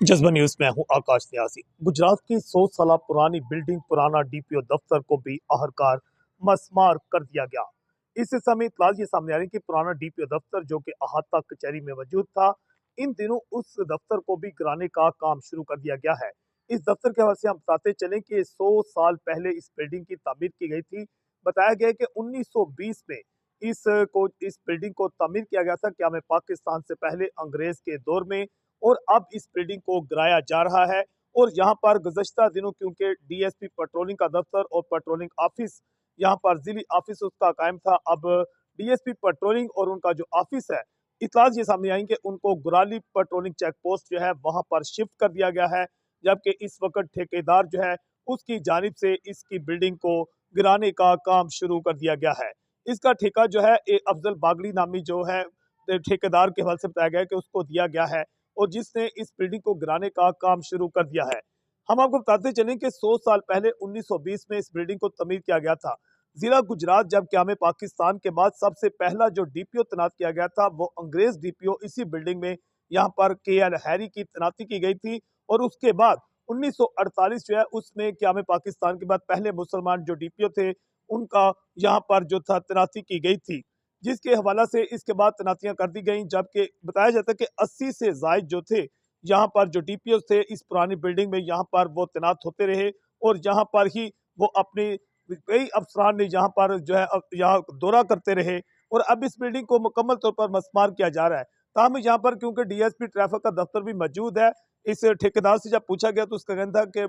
जज्बा न्यूज में हूं आकाश न्यासी। गुजरात की 100 साल पुरानी बिल्डिंग पुराना डीपीओ दफ्तर को भी आखिरकार मसमार कर दिया गया। इस समय इत्तला ये सामने आ रही कि पुराना डीपीओ दफ्तर जो कि अहाता कचहरी में मौजूद था, इन दिनों उस दफ्तर को भी गिराने का काम शुरू कर दिया गया है। इस दफ्तर के हवाले से हम बताते चलें कि 100 साल पहले इस बिल्डिंग की तामीर की गई थी। बताया गया है कि 1920 में इस बिल्डिंग को तामीर किया गया था क़याम पाकिस्तान से पहले अंग्रेज के दौर में, और अब इस बिल्डिंग को गिराया जा रहा है। और यहाँ पर गुज़श्ता दिनों क्योंकि डीएसपी पेट्रोलिंग का दफ्तर और पेट्रोलिंग ऑफिस यहाँ पर जिली ऑफिस उसका कायम था, अब डीएसपी पेट्रोलिंग और उनका जो ऑफिस है, इतलात ये सामने आई कि उनको गुराली पेट्रोलिंग चेक पोस्ट जो है वहां पर शिफ्ट कर दिया गया है, जबकि इस वक्त ठेकेदार जो है उसकी जानिब से इसकी बिल्डिंग को गिराने का काम शुरू कर दिया गया है। इसका ठेका जो है अफजल बागड़ी नामी जो है ठेकेदार के हवाले से बताया गया है कि उसको दिया गया है, और जिसने इस बिल्डिंग को गिराने का काम शुरू कर दिया है। हम आपको बताते चलें कि 100 साल पहले 1920 में इस बिल्डिंग को तमीर किया गया था। जिला गुजरात जब क़याम पाकिस्तान के बाद सबसे पहला जो डीपीओ तैनात किया गया था वो अंग्रेज डीपीओ इसी बिल्डिंग में यहाँ पर के.एल. हैरी की तैनाती की गई थी, और उसके बाद 1948 जो है उसमें क़याम पाकिस्तान के बाद पहले मुसलमान जो डीपीओ थे उनका यहाँ पर जो था तैनाती की गई थी, जिसके हवाला से इसके बाद तैनातियां कर दी गई। जबकि बताया जाता है कि 80 से जायद जो थे यहाँ पर जो डीपीओ थे इस पुरानी बिल्डिंग में यहाँ पर वो तैनात होते रहे, और यहाँ पर ही वो अपने कई अफसरान ने यहाँ पर जो है यहाँ दौरा करते रहे। और अब इस बिल्डिंग को मुकम्मल तौर पर मस्मार किया जा रहा है। ताहम यहाँ पर क्योंकि डीएसपी ट्रैफिक का दफ्तर भी मौजूद है, इस ठेकेदार से जब पूछा गया तो उसका कहना था कि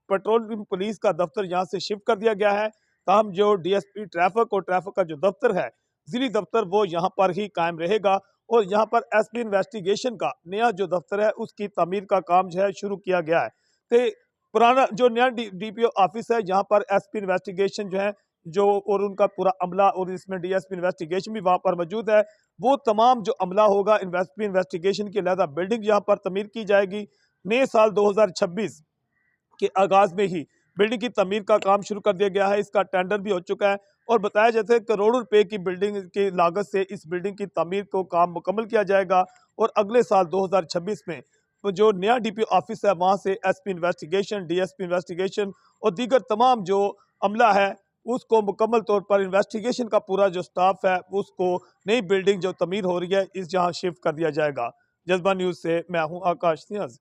पेट्रोलियम पुलिस का दफ्तर यहाँ से शिफ्ट कर दिया गया है। ताहम जो डीएसपी ट्रैफिक और ट्रैफिक का जो दफ्तर है जिली दफ्तर वो यहाँ पर ही कायम रहेगा, और यहाँ पर एसपी इन्वेस्टिगेशन का नया जो दफ्तर है उसकी तामीर का काम जो है शुरू किया गया है। तो पुराना जो नया डीपीओ ऑफिस है यहाँ पर एसपी इन्वेस्टिगेशन जो है जो और उनका पूरा अमला, और इसमें डीएसपी इन्वेस्टिगेशन भी वहाँ पर मौजूद है, वो तमाम जो अमला होगा इन्वेस्टिगेशन की अलहदा बिल्डिंग यहाँ पर तमीर की जाएगी। नए साल 2026 के आगाज में ही बिल्डिंग की तमीर का काम शुरू कर दिया गया है। इसका टेंडर भी हो चुका है, और बताया जाता है करोड़ों रुपए की बिल्डिंग की लागत से इस बिल्डिंग की तमीर को काम मुकम्मल किया जाएगा, और अगले साल 2026 में तो जो नया डीपीओ ऑफिस है वहां से एसपी इन्वेस्टिगेशन, डीएसपी इन्वेस्टिगेशन और दीगर तमाम जो अमला है उसको मुकम्मल तौर पर इन्वेस्टिगेशन का पूरा जो स्टाफ है उसको नई बिल्डिंग जो तमीर हो रही है इस जहां शिफ्ट कर दिया जाएगा। जज्बा न्यूज से मैं हूं आकाश नियाज़।